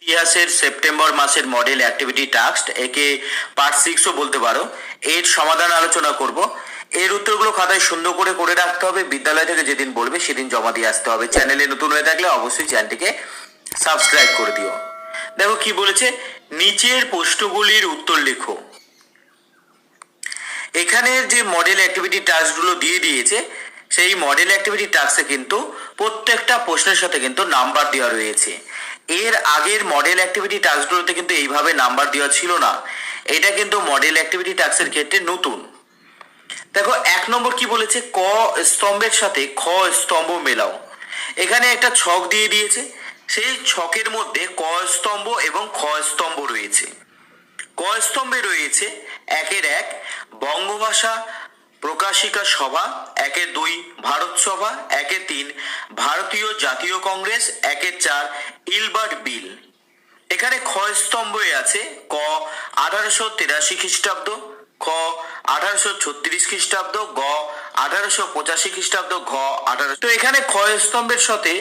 ইতিহাসের সেপ্টেম্বর মাসের model activity task, একে পার্ট 6ও বলতে পারো। এর সমাধান আলোচনা করব। এর উত্তরগুলো খাতায় সুন্দর করে করে রাখতে হবে। বিদ্যালয় থেকে যেদিন বলবে সেদিন জমা দিয়ে আসতে হবে। চ্যানেলে নতুন হয়ে থাকলে অবশ্যই চ্যানেলটিকে সাবস্ক্রাইব করে দিও। দেখো কি বলেছে, নিচের প্রশ্নগুলির উত্তর লেখো। এখানে যে মডেল অ্যাক্টিভিটি টাস্কগুলো দিয়ে দিয়েছে, সেই মডেল অ্যাক্টিভিটি টাস্কে কিন্তু প্রত্যেকটা প্রশ্নের সাথে কিন্তু নাম্বার দেওয়া রয়েছে। এর আগের মডেল অ্যাক্টিভিটি টাস্কগুলোতে কিন্তু এইভাবে নাম্বার দেওয়া ছিল না। এটা কিন্তু মডেল অ্যাক্টিভিটি টাস্কের ক্ষেত্রে নতুন। দেখো 1 নম্বর কি বলেছে, ক স্তম্ভের সাথে খ স্তম্ভ মেলাও। এখানে একটা ছক দিয়ে দিয়েছে, সেই ছকের মধ্যে ক স্তম্ভ এবং খ স্তম্ভ রয়েছে। ক স্তম্ভে রয়েছে 1-1 বঙ্গভাষা প্রকাশিকা সভা, 1-2 ভারত সভা, 1-3 ভারতীয় জাতীয় কংগ্রেস, 1-4 ইলবার্ট বিল। এখানে খ স্তম্ভে আছে ক 1883 খ্রিস্টাব্দ, খ 1836 খ্রিস্টাব্দ, গ 1885 খ্রিস্টাব্দ, ঘ 1800। তো এখানে খ স্তম্ভের সাথে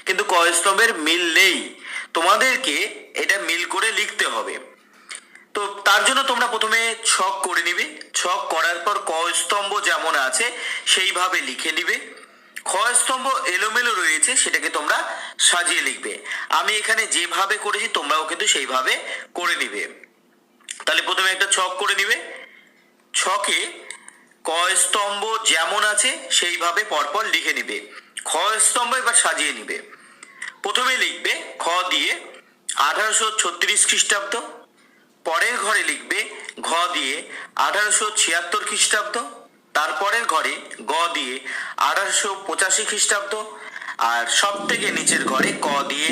কিন্তু ক স্তম্ভের মিল নেই, তোমাদেরকে এটা মিল করে লিখতে হবে। তো তার জন্য তোমরা প্রথমে ছক করে নিবে। ছক করার পর ক স্তম্ভ যেমন আছে সেইভাবে লিখে নিবে। খ স্তম্ভ এলোমেলো রয়েছে, সেটাকে তোমরা সাজিয়ে লিখবে। আমি এখানে যেভাবে করেছি তোমরাও কিন্তু সেইভাবে করে নিবে। তাহলে প্রথমে একটা ছক করে নিবে। ছকে ক স্তম্ভ যেমন আছে সেইভাবে পরপর লিখে নিবে। খ স্তম্ভ এবার সাজিয়ে নিবে। প্রথমে লিখবে খ দিয়ে 1836 খ্রিস্টাব্দ, পরের ঘরে লিখবে ঘ দিয়ে 1876 খ্রিস্টাব্দ, তারপরের ঘরে গ দিয়ে 1885 খ্রিস্টাব্দ, আর সব থেকে নিচের ঘরে ক দিয়ে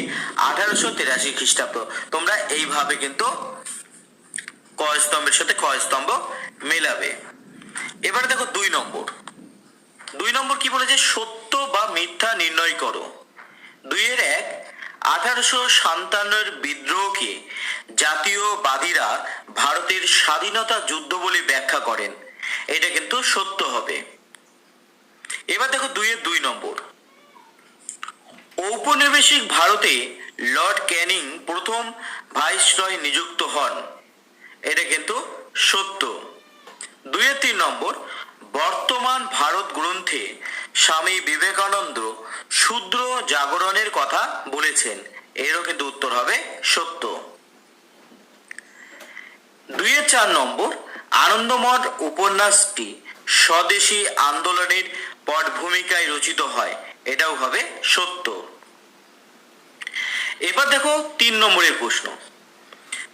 1883 খ্রিস্টাব্দ। তোমরা এইভাবে কিন্তু ক স্তম্ভের সাথে খ স্তম্ভ মেলাবে। এবারে দেখো 2 নম্বর। 2 নম্বর কি বলেছে, সত্য বা মিথ্যা নির্ণয় করো। 2-1 1857 বিদ্রোহকে জাতীয়বাদীরা ভারতের স্বাধীনতা যুদ্ধ বলে ব্যাখ্যা করেন। এটা কিন্তু সত্য হবে। এবার দেখো 2-2 নম্বর। ঔপনিবেশিক ভারতে লর্ড ক্যানিং প্রথম ভাইসরয় নিযুক্ত হন। এটা কিন্তু সত্য। 2-3 নম্বর। বর্তমান ভারত গ্রন্থে স্বামী বিবেকানন্দ শূদ্র জাগরণের কথা বলেছেন। এরও কিন্তু উত্তর হবে সত্য। 2-4 নম্বর। আনন্দমঠ উপন্যাসটি স্বদেশী আন্দোলনের পটভূমিকায় রচিত হয়। এটাও হবে সত্য। এবার দেখো 3 নম্বরের প্রশ্ন।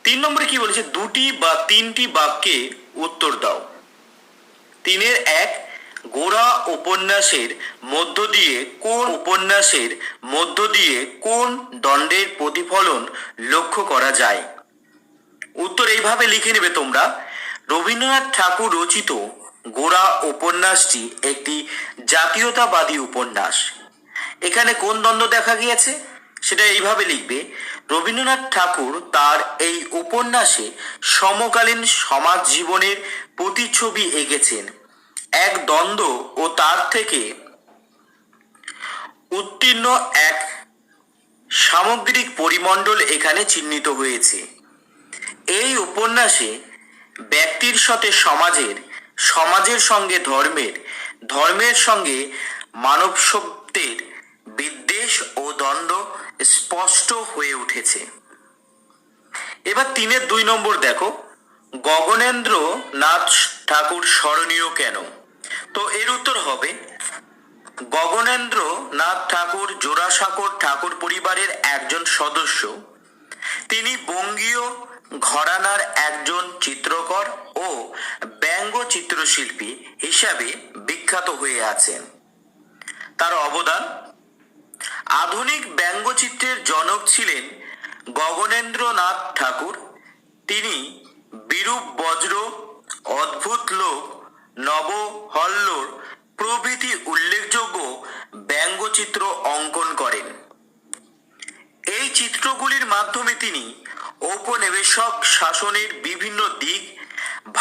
3 নম্বরে কি বলেছে, 2টি বা 3টি বাক্যে উত্তর দাও। 3-1 গোরা উপন্যাসের মধ্য দিয়ে কোন দণ্ডের প্রতিফলন লক্ষ্য করা যায়। উত্তর এইভাবে লিখে নেবে তোমরা। রবীন্দ্রনাথ ঠাকুর রচিত গোরা উপন্যাসটি একটি জাতীয়তাবাদী উপন্যাস। এখানে কোন দ্বন্দ্ব দেখা গিয়েছে সেটা এইভাবে লিখবে। রবীন্দ্রনাথ ঠাকুর তার এই উপন্যাসে সমকালীন সমাজ জীবনের প্রতিচ্ছবি এঁকেছেন। এক দ্বন্দ্ব ও তার থেকে উত্তীর্ণ এক সামগ্রিক পরিমণ্ডল এখানে চিহ্নিত হয়েছে। এই উপন্যাসে ব্যক্তির সাথে সমাজের সঙ্গে ধর্মের সঙ্গে মানবসত্বের বিদ্বেষ ও দ্বন্দ্ব স্পষ্ট হয়ে উঠেছে। এবার 3-2 নম্বর দেখো, গগনেন্দ্র নাথ ঠাকুর স্মরণীয় কেন। তো এর উত্তর হবে, গগনেন্দ্র নাথ ঠাকুর জোড়াসাঁকোর ঠাকুর পরিবারের একজন সদস্য। তিনি বঙ্গীয় ঘরানার একজন চিত্রকর ও ব্যঙ্গ চিত্রশিল্পী হিসাবে বিখ্যাত হয়ে আছেন। তার অবদান, আধুনিক ব্যঙ্গচিত্রের জনক ছিলেন গগনেন্দ্রনাথ ঠাকুর। তিনি বিরূপ বজ্র, অদ্ভুত লোক, নবহল্লোর প্রভৃতি উল্লেখযোগ্য ব্যঙ্গচিত্র অঙ্কন করেন। এই চিত্রগুলির মাধ্যমে তিনি ঔপনিবেশিক শাসনের বিভিন্ন দিক,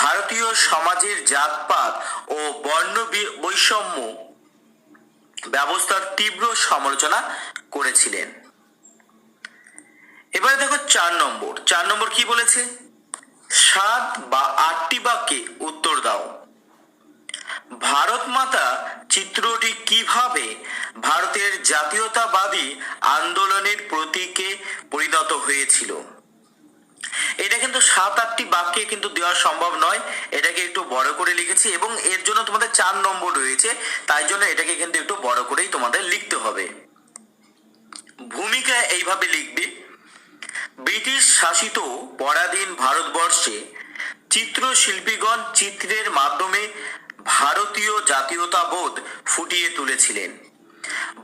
ভারতীয় সমাজের জাতপাত ও বর্ণ বৈষম্য ব্যবস্থার তীব্র সমালোচনা করেছিলেন। এবারে দেখো 4 নম্বর কি বলেছে? 7 বা 8টি বাক্যে উত্তর দাও। ভারত মাতা চিত্রটি কিভাবে ভারতের জাতীয়তাবাদী আন্দোলনের প্রতীকে পরিণত হয়েছিল? এটা কিন্তু 7-8টি বাক্যে কিন্তু দেওয়া সম্ভব নয়, এটাকে একটু বড় করে লিখেছি এবং এর জন্য তোমাদের 4 নম্বর রয়েছে, তাই জন্য এটাকে কিন্তু একটু বড় করেই তোমাদের লিখতে হবে। ভূমিকা এইভাবে লিখবে, ব্রিটিশ শাসিত পরাধীন ভারতবর্ষে চিত্রশিল্পীগণ চিত্রের মাধ্যমে ভারতীয় জাতীয়তাবোধ ফুটিয়ে তুলেছিলেন।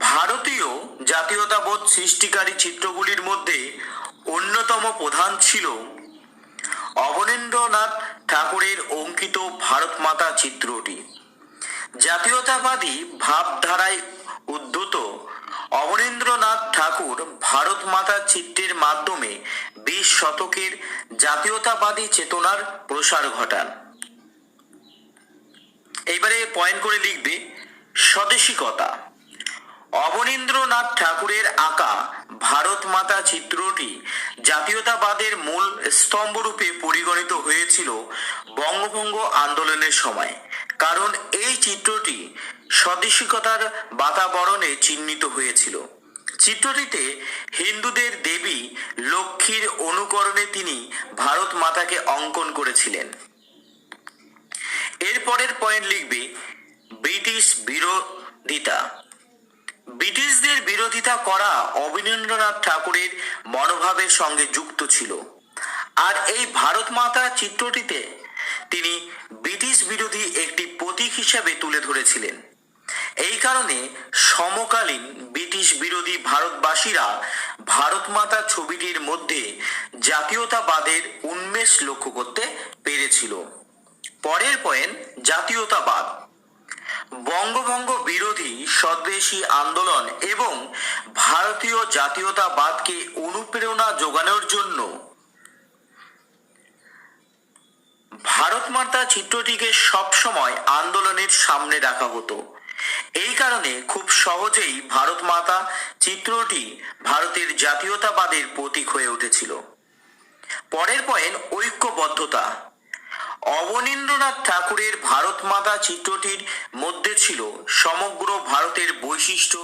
ভারতীয় জাতীয়তাবোধ সৃষ্টিকারী চিত্রগুলির মধ্যে অন্যতম প্রধান ছিল অবনীন্দ্রনাথ ঠাকুরের অঙ্কিত ভারত মাতা চিত্রটি। জাতীয়তাবাদী ভাবধারায় উদ্ধত অবনীন্দ্রনাথ ঠাকুর ভারত মাতা চিত্রের মাধ্যমে 20 শতকের জাতীয়তাবাদী চেতনার প্রসার ঘটান। এইবারে পয়েন্ট করে লিখবে, স্বদেশিকতা। অবনীন্দ্রনাথ ঠাকুরের আঁকা ভারত মাতা চিত্রটি জাতীয়তাবাদের মূল স্তম্ভরূপে পরিগণিত হয়েছিল বঙ্গভঙ্গ আন্দোলনের সময়, কারণ এই চিত্রটি স্বদেশিকতার বাতাবরণে চিহ্নিত হয়েছিল। চিত্রটিতে হিন্দুদের দেবী লক্ষ্মীর অনুকরণে তিনি ভারত মাতাকে অঙ্কন করেছিলেন। এরপরের পয়েন্ট লিখবে, ব্রিটিশ বিরোধিতা। ব্রিটিশদের বিরোধিতা করা অবনীন্দ্রনাথ ঠাকুরের মনোভাবের সঙ্গে যুক্ত ছিল, আর এই ভারত মাতা চিত্রটিতে তিনি ব্রিটিশ বিরোধী একটি প্রতীক হিসাবে তুলে ধরেছিলেন। এই কারণে সমকালীন ব্রিটিশ বিরোধী ভারতবাসীরা ভারত মাতা ছবিটির মধ্যে জাতীয়তাবাদের উন্মেষ লক্ষ্য করতে পেরেছিল। পরের পয়েন্ট, জাতীয়তাবাদ। বঙ্গভঙ্গ বিরোধী স্বদেশী আন্দোলন এবং ভারতীয় জাতীয়তাবাদকে অনুপ্রেরণা যোগানোর জন্য ভারত মাতা চিত্রটিকে সবসময় আন্দোলনের সামনে রাখা হতো। এই কারণে খুব সহজেই ভারত মাতা চিত্রটি ভারতের জাতীয়তাবাদের প্রতীক হয়ে উঠেছিল। পরের পয়েন্ট, ঐক্যবদ্ধতা। অবনীন্দ্রনাথ ঠাকুরের ভারত মাতা চিত্রটির মধ্যে ছিল সমগ্র ভারতের বৈশিষ্ট্য,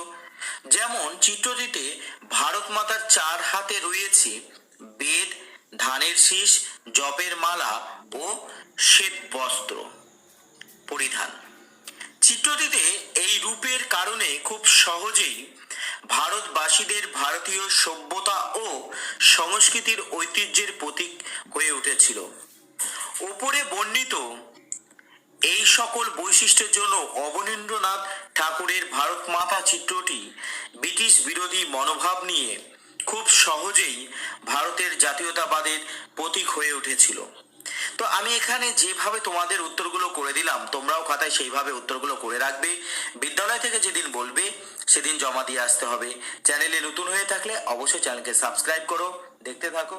যেমন চিত্রটিতে ভারত মাতার 4 হাতে রয়েছে বেদ, ধানের শীষ, জপের মালা ও শ্বেত বস্ত্র পরিধান। চিত্রটিতে এই রূপের কারণে খুব সহজেই ভারতবাসীদের ভারতীয় সভ্যতা ও সংস্কৃতির ঐতিহ্যের প্রতীক হয়ে উঠেছিল। উপরে বর্ণিত এই সকল বৈশিষ্ট্যের জন্য অবনীন্দ্রনাথ ঠাকুরের ভারত মাতা চিত্রটি ব্রিটিশ বিরোধী মনোভাব নিয়ে খুব সহজেই ভারতের জাতীয়তাবাদের প্রতীক হয়ে উঠেছিল। তো আমি এখানে যেভাবে তোমাদের উত্তরগুলো করে দিলাম, তোমরাও খাতায় সেইভাবে উত্তরগুলো করে রাখবে। বিদ্যালয় থেকে যেদিন বলবে সেদিন জমা দিয়ে আসতে হবে। চ্যানেলে নতুন হয়ে থাকলে অবশ্যই চ্যানেলকে সাবস্ক্রাইব করো, দেখতে থাকো।